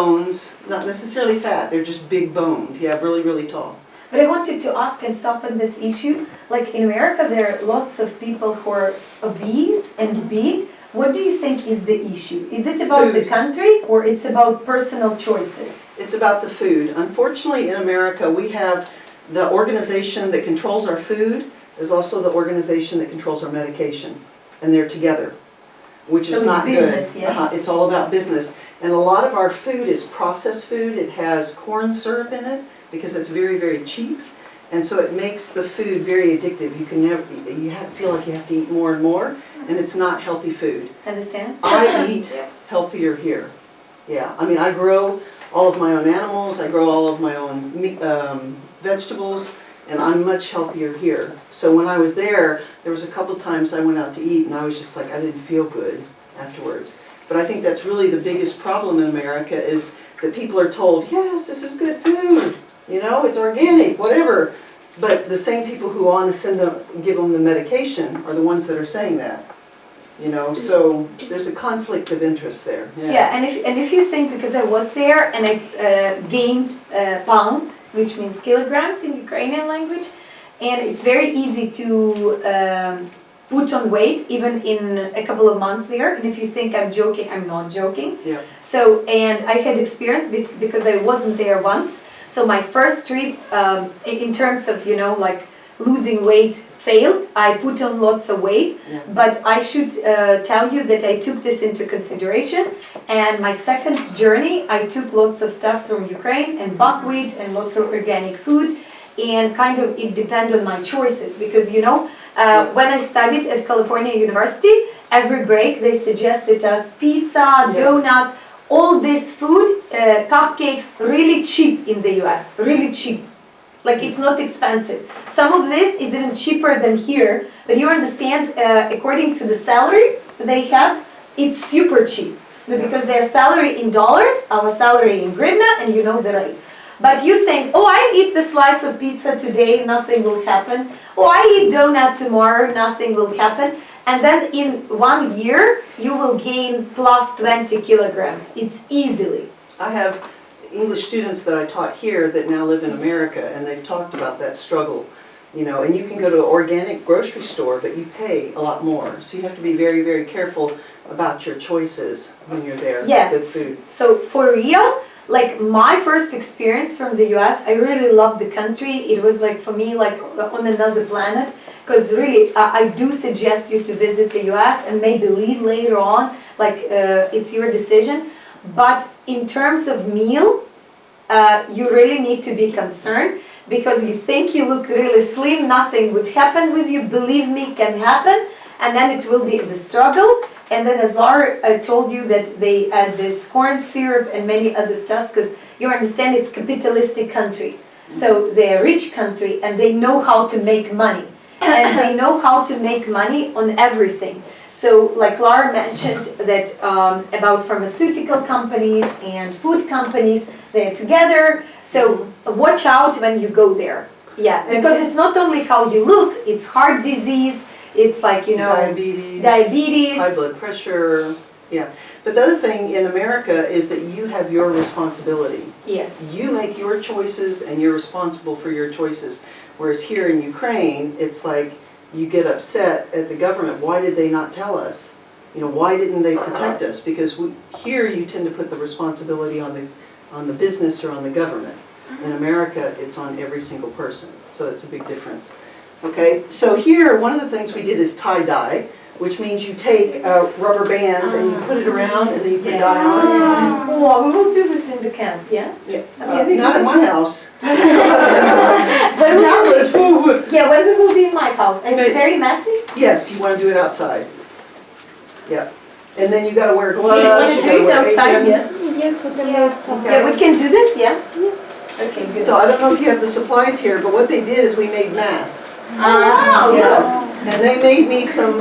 bones, not necessarily fat, they're just big boned, yeah, really, really tall. But I wanted to ask and stop on this issue. Like in America, there are lots of people who are obese and big. What do you think is the issue? Is it about the country or it's about personal choices? It's about the food. Unfortunately, in America, we have the organization that controls our food is also the organization that controls our medication. And they're together, which is not good. Yeah. It's all about business. And a lot of our food is processed food. It has corn syrup in it because it's very, very cheap. And so it makes the food very addictive. You can feel like you have to eat more and more, and it's not healthy food. Understand? I eat healthier here. Yeah, I mean, I grow all of my own animals. I grow all of my own meat, vegetables, and I'm much healthier here. So when I was there was a couple times I went out to eat, and I was just like, I didn't feel good afterwards. But I think that's really the biggest problem in America is that people are told, yes, this is good food. You know, it's organic, whatever. But the same people who want to give them the medication are the ones that are saying that. You know, so there's a conflict of interest there. Yeah, and if you think, because I was there and I gained pounds, which means kilograms in Ukrainian language, and it's very easy to put on weight even in a couple of months there. And if you think I'm joking, I'm not joking. Yeah. So, and I had experience because I wasn't there once. So my first trip, in terms of, you know, like losing weight failed. I put on lots of weight, but I should tell you that I took this into consideration. And my second journey, I took lots of stuff from Ukraine and buckwheat and lots of organic food. And kind of it depended on my choices because, you know, when I studied at California University, every break they suggested us pizza, donuts, all this food, cupcakes, really cheap in the US, really cheap. Like it's not expensive. Some of this is even cheaper than here, but you understand, according to the salary they have, it's super cheap. Because their salary in dollars, our salary in hryvnia, and you know the rate. But you think, oh, I eat the slice of pizza today, nothing will happen. Oh, I eat donut tomorrow, nothing will happen. And then in 1 year, you will gain plus 20 kilograms. It's easily. I have English students that I taught here that now live in America, and they've talked about that struggle. You know, and you can go to an organic grocery store, but you pay a lot more. So you have to be very, very careful about your choices when you're there with food. So for real, like my first experience from the US, I really loved the country. It was like for me like on another planet. Because really, I do suggest you to visit the US and maybe leave later on, like it's your decision. But in terms of meal, you really need to be concerned because you think you look really slim, nothing would happen with you, believe me, can happen. And then it will be the struggle. And then as Laura told you that they add this corn syrup and many other stuff, because you understand it's capitalistic country. So they're a rich country and they know how to make money. And they know how to make money on everything. So like Laura mentioned that about pharmaceutical companies and food companies, they're together. So watch out when you go there. Yeah, because it's not only how you look, it's heart disease, it's like, you know, diabetes, high blood pressure. Yeah, but the other thing in America is that you have your responsibility. Yes. You make your choices and you're responsible for your choices. Whereas here in Ukraine, it's like you get upset at the government. Why did they not tell us? You know, why didn't they protect us? Because here you tend to put the responsibility on the business or on the government. In America, it's on every single person. So it's a big difference. Okay, so here one of the things we did is tie-dye, which means you take rubber bands and you put it around and then you put dye on it. Oh, we will do this in the camp, yeah? Yeah. Not at my house. When we will be in my house. And it's very messy? Yes, you want to do it outside. Yeah. And then you got to wear gloves. You want to do it outside, yes? Yes, we can do it outside. Yeah, we can do this, yeah? Yes. Okay, good. So I don't know if you have the supplies here, but what they did is we made masks. Wow. Yeah. And they made me some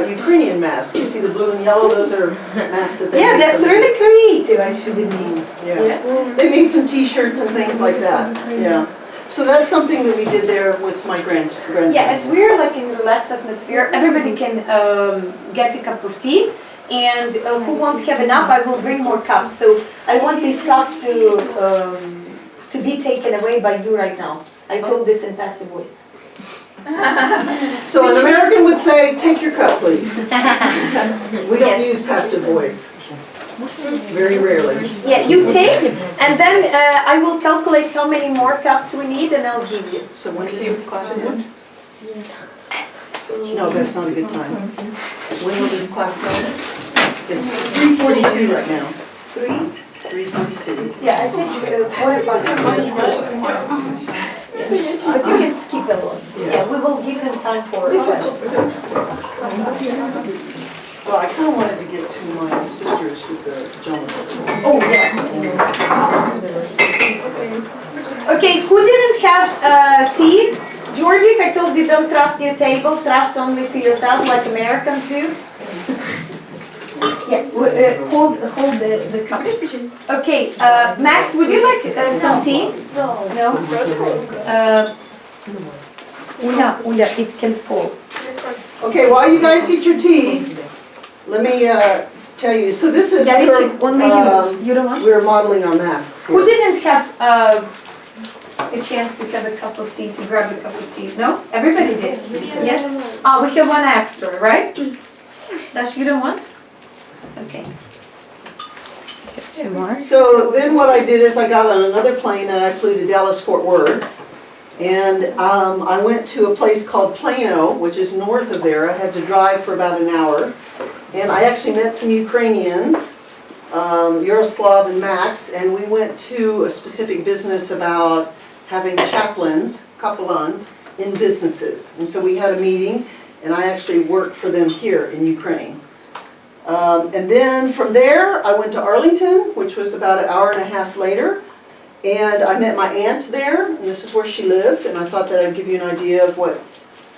Ukrainian masks. You see the blue and yellow? Those are masks that they made. That's really creative, I should admit. Yeah. They made some t-shirts and things like that. Yeah. So that's something that we did there with my grandson. Yeah, it's weird, like in a relaxed atmosphere. Everybody can get a cup of tea. and who won't have enough, I will bring more cups. So I want these cups to be taken away by you right now. I told this in passive voice. So an American would say, take your cup, please. We don't use passive voice. Very rarely. Yeah, you take, and then I will calculate how many more cups we need, and I'll give you. So when does this class end? No, that's not a good time. When will this class end? It's 3:42 right now. 3:42. Yeah, I think quarter past. Yes, but you can skip a lot. Yeah, we will give them time for questions. Well, I kind of wanted to get to my sisters with the pajama. Oh, yeah. Okay, who didn't have tea? Georgie, I told you don't trust your table, trust only to yourself like Americans do. Yeah, hold the cup. Okay, Max, would you like some tea? No? Ulla, it can fall. Okay, while you guys get your tea, let me tell you. So this is only you don't want? we're modeling our masks. Who didn't have a chance to have a cup of tea, to grab a cup of tea? No? Everybody did? Yes? Oh, we have one extra, right? Dash, you don't want? Okay. Two more. So then what I did is I got on another plane and I flew to Dallas-Fort Worth. And I went to a place called Plano, which is north of there. I had to drive for about an hour. And I actually met some Ukrainians, Yaroslav and Max, and we went to a specific business about having chaplains, kapelans, in businesses. And so we had a meeting, and I actually worked for them here in Ukraine. And then from there, I went to Arlington, which was about an hour and a half later. And I met my aunt there, and this is where she lived, and I thought that I'd give you an idea of what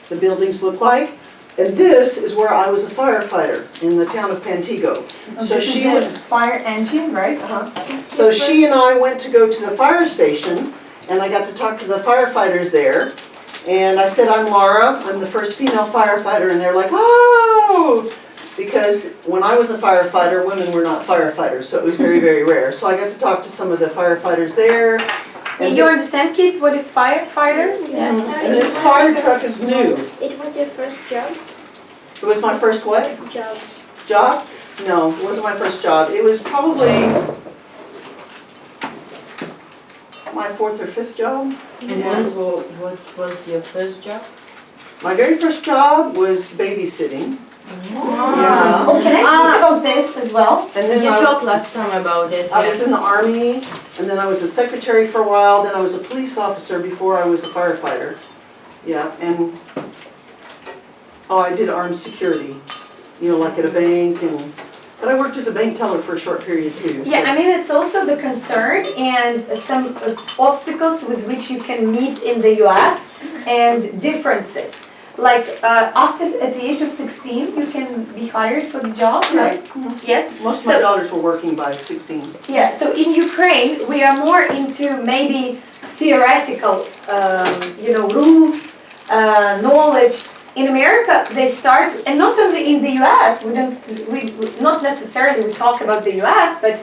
the buildings look like. And this is where I was a firefighter in the town of Pantego. So she was fire engine, right? So she and I went to go to the fire station, and I got to talk to the firefighters there. And I said, I'm Laura, I'm the first female firefighter, and they're like, oh! Because when I was a firefighter, women were not firefighters, so it was very, very rare. So I got to talk to some of the firefighters there. And you understand, kids, what is firefighter? Yeah. And this fire truck is new. It was your first job? It was my first what? Job. Job? No, it wasn't my first job. It was probably my fourth or fifth job. And what was your first job? My very first job was babysitting. Yeah. Oh, can I talk about this as well? And then You talked last time about it. I was in the Army, and then I was a secretary for a while, then I was a police officer before I was a firefighter. Yeah, and I did armed security, like at a bank, but I worked as a bank teller for a short period too. Yeah, I mean, it's also the concern and some obstacles with which you can meet in the US and differences. Like at the age of 16, you can be hired for the job, right? Mm-hmm. Yes. Most of my daughters were working by 16. Yeah. So in Ukraine, we are more into maybe theoretical, rules, knowledge. In America, they start, and not only in the U.S. We not necessarily talk about the U.S., but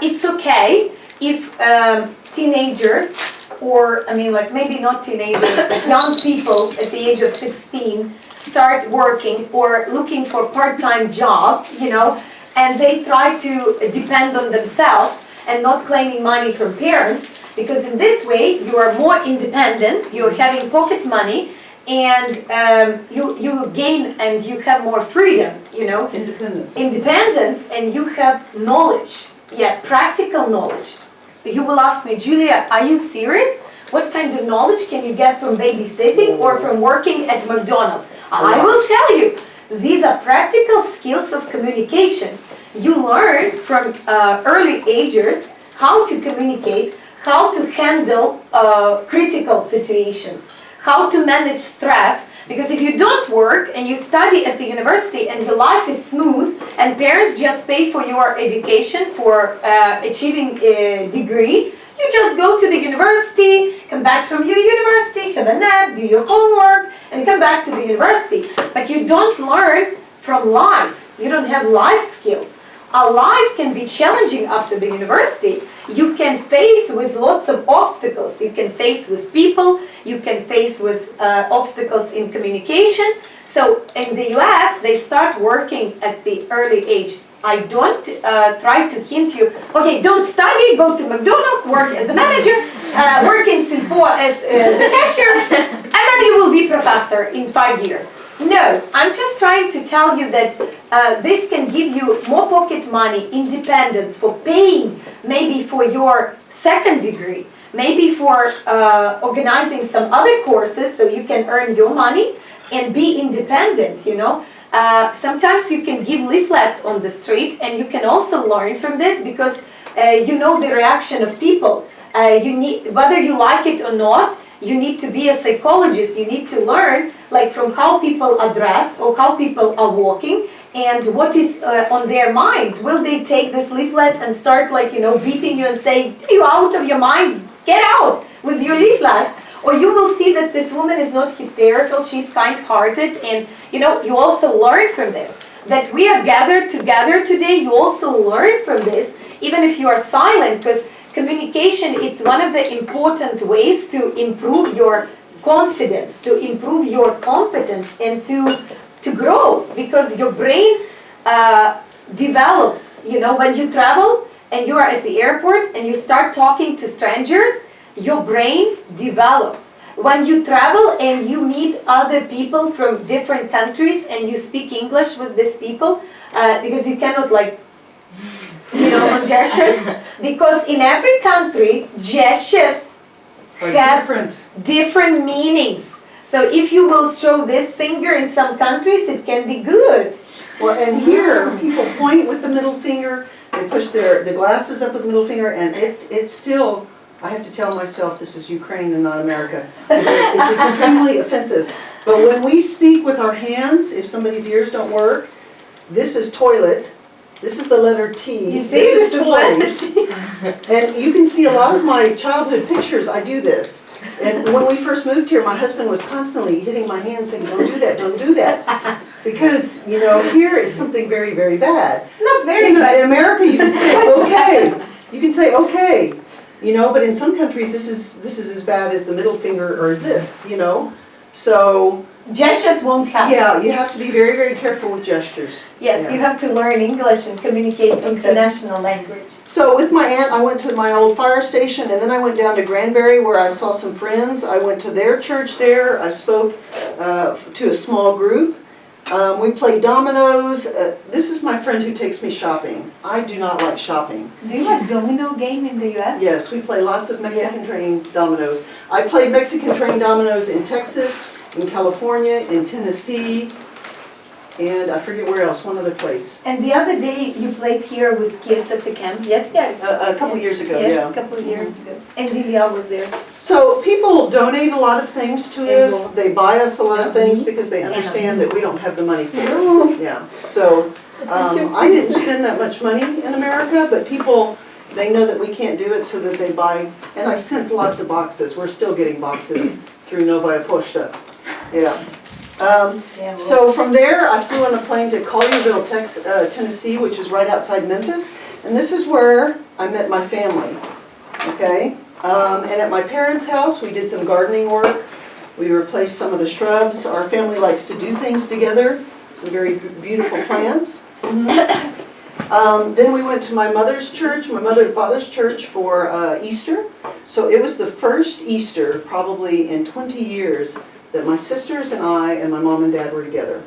it's okay if teenagers. Or, maybe not teenagers, but young people at the age of 16 start working or looking for a part-time job, and they try to depend on themselves and not claiming money from parents, because in this way you are more independent, you're having pocket money, and you gain and you have more freedom, Independence, and you have knowledge, practical knowledge. You will ask me, Julia, are you serious? What kind of knowledge can you get from babysitting or from working at McDonald's? I will tell you, these are practical skills of communication. You learn from early ages how to communicate, how to handle critical situations, how to manage stress. Because if you don't work and you study at the university and your life is smooth and parents just pay for your education for achieving a degree, you just go to the university, come back from your university, have a nap, do your homework, and come back to the university. But you don't learn from life. You don't have life skills. Our life can be challenging after the university. You can face with lots of obstacles. You can face with people. You can face with obstacles in communication. So in the US, they start working at the early age. I don't try to hint you, okay, don't study, go to McDonald's, work as a manager, work in Silpo as the cashier, and then you will be professor in 5 years. No, I'm just trying to tell you that this can give you more pocket money, independence for paying, maybe for your second degree, maybe for organizing some other courses so you can earn your money and be independent, you know. Sometimes you can give leaflets on the street, and you can also learn from this because you know the reaction of people. You need, whether you like it or not, you need to be a psychologist. You need to learn like from how people are dressed or how people are walking and what is on their mind. Will they take this leaflet and start like, you know, beating you and say, you out of your mind, get out with your leaflets? Or you will see that this woman is not hysterical, she's kind-hearted, and you know, you also learn from this. That we are gathered together today, you also learn from this, even if you are silent, because communication, it's one of the important ways to improve your confidence, to improve your competence, and to grow, because your brain develops, you know, when you travel and you are at the airport and you start talking to strangers, your brain develops. When you travel and you meet other people from different countries and you speak English with these people, because you cannot like, you know, on gestures, because in every country, gestures have different meanings. So if you will show this finger in some countries, it can be good. Well, and here, people point with the middle finger, they push the glasses up with the middle finger, and it's still, I have to tell myself this is Ukraine and not America. It's extremely offensive. But when we speak with our hands, if somebody's ears don't work, this is toilet, this is the letter T, You see, this is toys. And you can see a lot of my childhood pictures, I do this. And when we first moved here, my husband was constantly hitting my hand saying, don't do that, don't do that. Because, you know, here it's something very, very bad. Not very bad. In America, you can say, okay. You can say, okay. You know, but in some countries, this is as bad as the middle finger or as this, you know. So Gestures won't help. yeah, you have to be very, very careful with gestures. Yes, Yeah. you have to learn English and communicate international language. So with my aunt, I went to my old fire station, and then I went down to Granbury where I saw some friends. I went to their church there. I spoke to a small group. We played dominoes. This is my friend who takes me shopping. I do not like shopping. Do you like domino game in the US? Yes, we play lots of Mexican train dominoes. I played Mexican train dominoes in Texas, in California, in Tennessee, and I forget where else, one other place. And the other day you played here with kids at the camp. Yes, yeah. A couple years ago, Yes, yeah. a couple of years ago. And Lilia was there. So people donate a lot of things to us. They buy us a lot of things because they understand that we don't have the money for it. Yeah. So I didn't spend that much money in America, but people, they know that we can't do it, so that they buy. And I sent lots of boxes. We're still getting boxes through Novaya Poshta. Yeah. So from there, I flew on a plane to Collierville, Tennessee, which is right outside Memphis. And this is where I met my family. Okay. And at my parents' house, we did some gardening work. We replaced some of the shrubs. Our family likes to do things together. Some very beautiful plants. Then we went to my mother's church, my mother and father's church for Easter. So it was the first Easter, probably in 20 years, that my sisters and I and my mom and dad were together.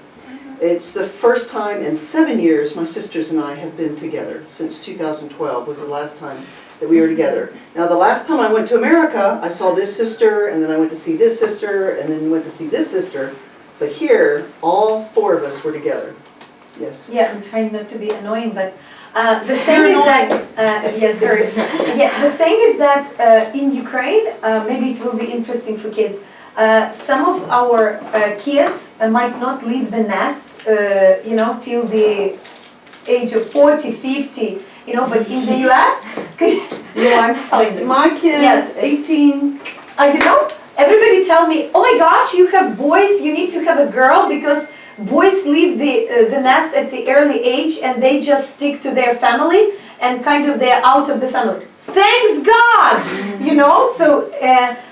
It's the first time in 7 years my sisters and I have been together. Since 2012 was the last time that we were together. Now the last time I went to America, I saw this sister, and then I went to see this sister, and then went to see this sister. But here, all four of us were together. Yes. Yeah, I'm trying not to be annoying, but the thing is that yes, very. Yeah, the thing is that in Ukraine, maybe it will be interesting for kids. Some of our kids might not leave the nest, you know, till the age of 40, 50, you know, but in the US, I'm telling you. My kids, Yes. 18. You know, everybody tell me, oh my gosh, you have boys, you need to have a girl because boys leave the nest at the early age and they just stick to their family and kind of they're out of the family. Thanks God, you know. So,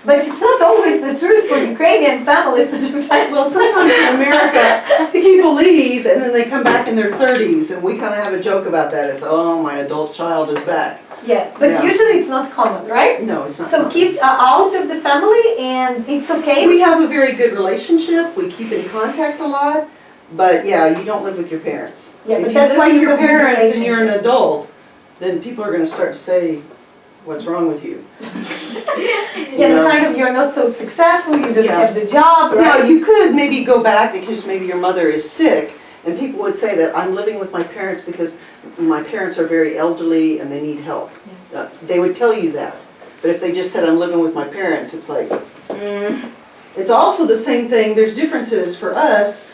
but it's not always the truth for Ukrainian families. Well, sometimes in America, people leave and then they come back in their 30s, and we kind of have a joke about that. It's, oh, my adult child is back. Yeah, but Yeah. usually it's not common, right? No, it's not. So common. kids are out of the family and it's okay. We have a very good relationship. We keep in contact a lot, but yeah, you don't live with your parents. Yeah, If but you that's live why with you your have a good parents and you're an relationship. adult, then people are going to start to say, "What's wrong with you?" Yeah, but kind of you're not so successful, you don't Yeah. have the job, Yeah, right? you could maybe go back because maybe your mother is sick, and people would say that I'm living with my parents because my parents are very elderly and they need help. They would tell you that. But if they just said I'm living with my parents, it's like, It's also the same thing, there's differences for us,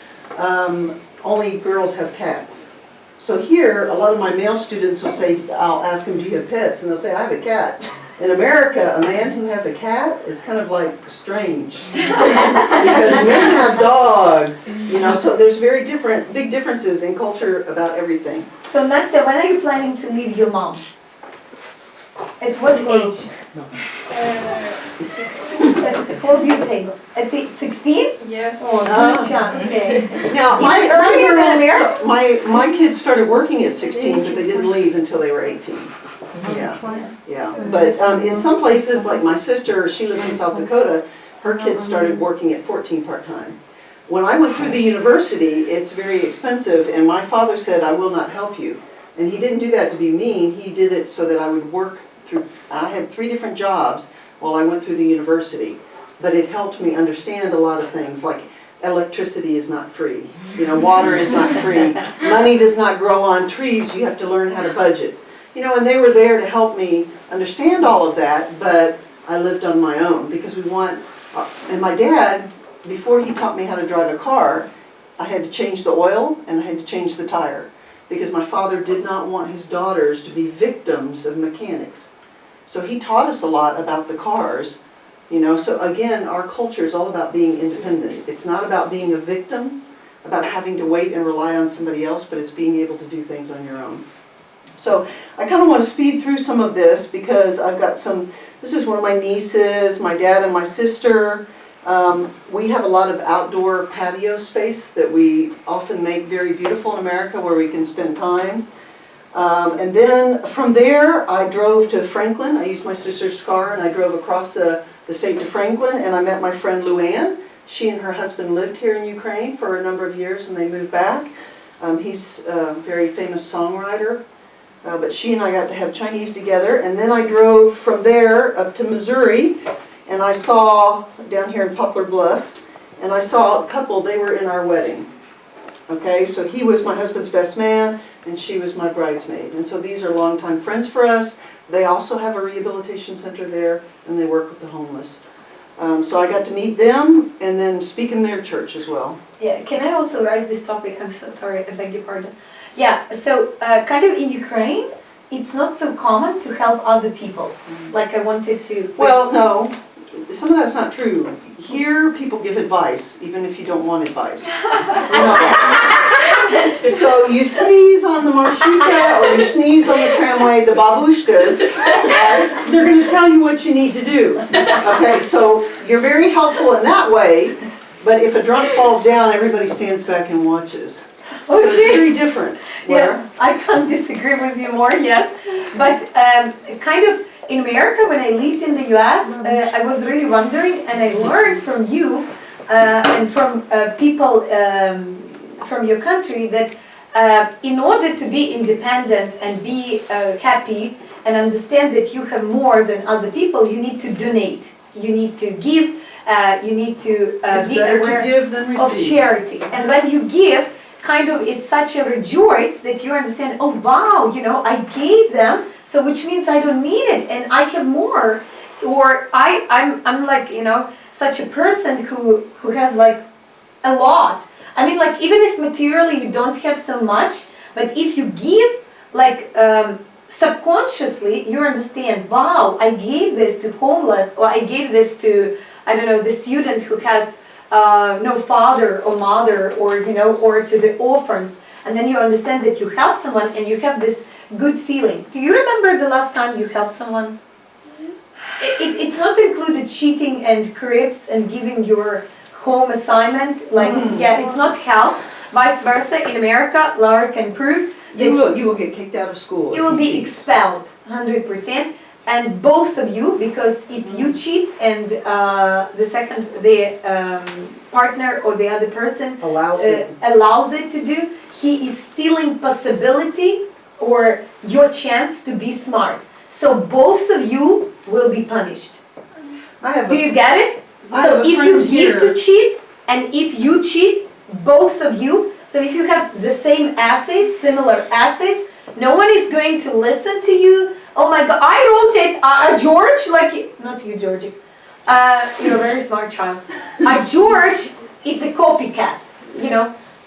only girls have cats. So here, a lot of my male students will say, I'll ask them, do you have pets? And they'll say, I have a cat. In America, a man who has a cat is kind of like strange. Because men have dogs, you know, so there's big differences in culture about everything. So Nastya, when are you planning to leave your mom? At what age? Hold your table. At the 16? Yes. Oh, no, okay. Now, Even earlier than America? my kids started working at 16, but they didn't leave until they were 18. Yeah. But in some places, like my sister, she lives in South Dakota, her kids started working at 14 part-time. When I went through the university, it's very expensive, and my father said, I will not help you. And he didn't do that to be mean, he did it so that I would work through, I had 3 different jobs while I went through the university. But it helped me understand a lot of things, like electricity is not free, you know, water is not free, money does not grow on trees, you have to learn how to budget. You know, and they were there to help me understand all of that, but I lived on my own because and my dad, before he taught me how to drive a car, I had to change the oil and I had to change the tire because my father did not want his daughters to be victims of mechanics. So he taught us a lot about the cars, you know, so again, our culture is all about being independent. It's not about being a victim, about having to wait and rely on somebody else, but it's being able to do things on your own. So I kind of want to speed through some of this because I've got this is one of my nieces, my dad and my sister. We have a lot of outdoor patio space that we often make very beautiful in America where we can spend time. And then from there I drove to Franklin. I used my sister's car and I drove across the state to Franklin and I met my friend Luann. She and her husband lived here in Ukraine for a number of years and they moved back. He's a very famous songwriter. But she and I got to have Chinese together, and then I drove from there up to Missouri, and I saw, down here in Poplar Bluff, and I saw a couple, they were in our wedding. Okay, so he was my husband's best man, and she was my bridesmaid. And so these are longtime friends for us. They also have a rehabilitation center there, and they work with the homeless. So I got to meet them, and then speak in their church as well. Yeah, can I also raise this topic? I'm so sorry, I beg your pardon. Yeah, so kind of in Ukraine, it's not so common to help other people. Like I wanted to... Well, no, some of that's not true. Here, people give advice, even if you don't want advice. You know? So you sneeze on the marshrutka or you sneeze on the tramway, the babushkas, they're going to tell you what you need to do. Okay, so you're very helpful in that way, but if a drunk falls down, everybody stands back and watches. So it's very different. Yeah, I can't disagree with you more, yes. But kind of in America, when I lived in the US, I was really wondering, and I learned from you and from people from your country that in order to be independent and be happy and understand that you have more than other people, you need to donate. You need to give, you need to be aware to give than receive. Of charity. And when you give, kind of it's such a rejoice that you understand, oh wow, you know, I gave them, so which means I don't need it and I have more. Or I'm like, you know, such a person who has like a lot. I mean, like, even if materially you don't have so much, but if you give, like, subconsciously, you understand, wow, I gave this to homeless, or I gave this to, I don't know, the student who has no father or mother, or or to the orphans, and then you understand that you help someone and you have this good feeling. Do you remember the last time you helped someone? It's not included cheating and cribs and giving your home assignment, like, yeah, it's not help. Vice versa, in America, Laura can prove that You will get kicked out of school. you will be expelled, 100%. And both of you, because if you cheat and the partner or the other person allows it to do, he is stealing possibility or your chance to be smart. So both of you will be punished. Do you get it? So if you give to cheat and if you cheat, both of you, so if you have the same essays, similar essays, no one is going to listen to you. Oh my God, I wrote it, George, not you, Georgie. You're a very smart child. George is a copycat,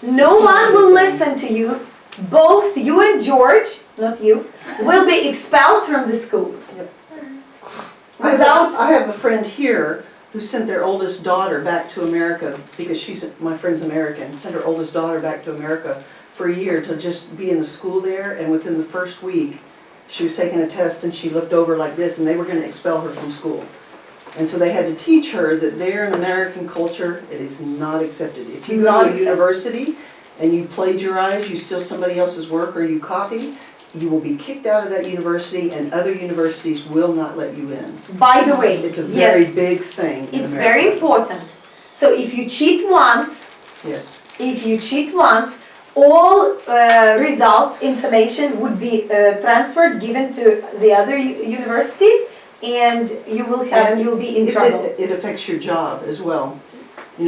No one will listen to you. Both you and George, not you, will be expelled from the school. Yep. Without... I have a friend here who sent their oldest daughter back to America because my friend's American, sent her oldest daughter back to America for a year to just be in the school there, and within the first week, she was taking a test and she looked over like this and they were going to expel her from school. And so they had to teach her that there in American culture, it is not accepted. If you go to a university and you plagiarize, you steal somebody else's work or you copy, you will be kicked out of that university and other universities will not let you in. By the way, it's a very big thing in It's America. very important. So if you cheat once, all results, information would be transferred, given to the other universities, and you will be in trouble. It affects your job as well.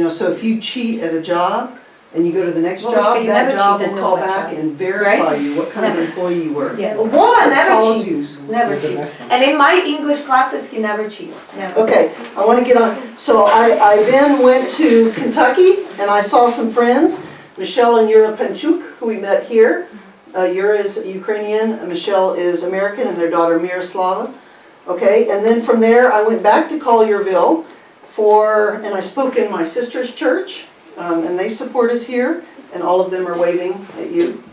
So if you cheat at a job and you go to the next job, that job will call back and verify you what kind of employee you were. Yeah. Woman never cheats. You. Never cheats. And in my English classes, he never cheats. Never. Okay, I want to get on. So I then went to Kentucky and I saw some friends. Michelle and Yura Panchuk, who we met here. Yura is Ukrainian, Michelle is American, and their daughter Miroslava. Okay, and then from there I went back to Collierville and I spoke in my sister's church, and they support us here, and all of them are waving at you.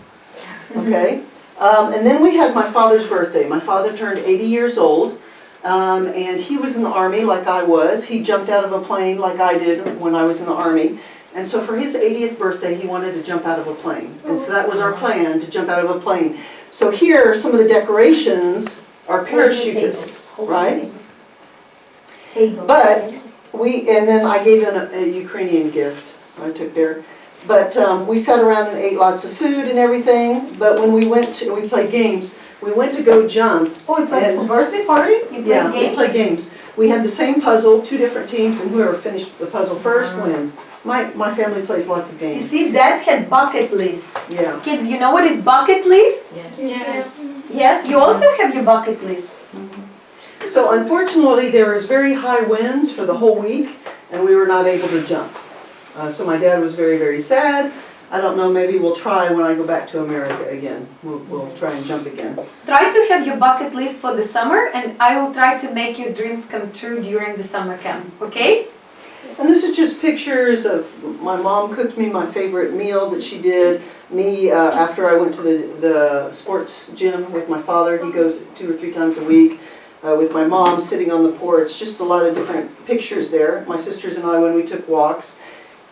Okay, and then we had my father's birthday. My father turned 80 years old, and he was in the Army like I was. He jumped out of a plane like I did when I was in the Army. And so for his 80th birthday, he wanted to jump out of a plane. And so that was our plan, to jump out of a plane. So here, some of the decorations are parachutists, right? But and then I gave him a Ukrainian gift I took there. But we sat around and ate lots of food and everything. But when we played games, we went to go jump. Oh, it's like a birthday party? You play games? We played games. We had the same puzzle, 2 different teams, and whoever finished the puzzle first wins. My family plays lots of games. You see, Dad had bucket list. Yeah. Kids, you know what is bucket list? Yes. Yes, you also have your bucket list. So unfortunately, there was very high winds for the whole week, and we were not able to jump. So my dad was very, very sad. I don't know, maybe we'll try when I go back to America again. We'll try and jump again. Try to have your bucket list for the summer, and I will try to make your dreams come true during the summer camp, okay? And this is just pictures of my mom cooked me my favorite meal that she did. Me, after I went to the sports gym with my father, he goes 2 or 3 times a week. With my mom sitting on the porch, just a lot of different pictures there. My sisters and I, when we took walks.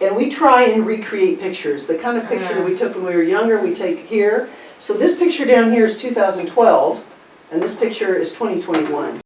And we try and recreate pictures. The kind of picture that we took when we were younger, we take here. So this picture down here is 2012, and this picture is 2021.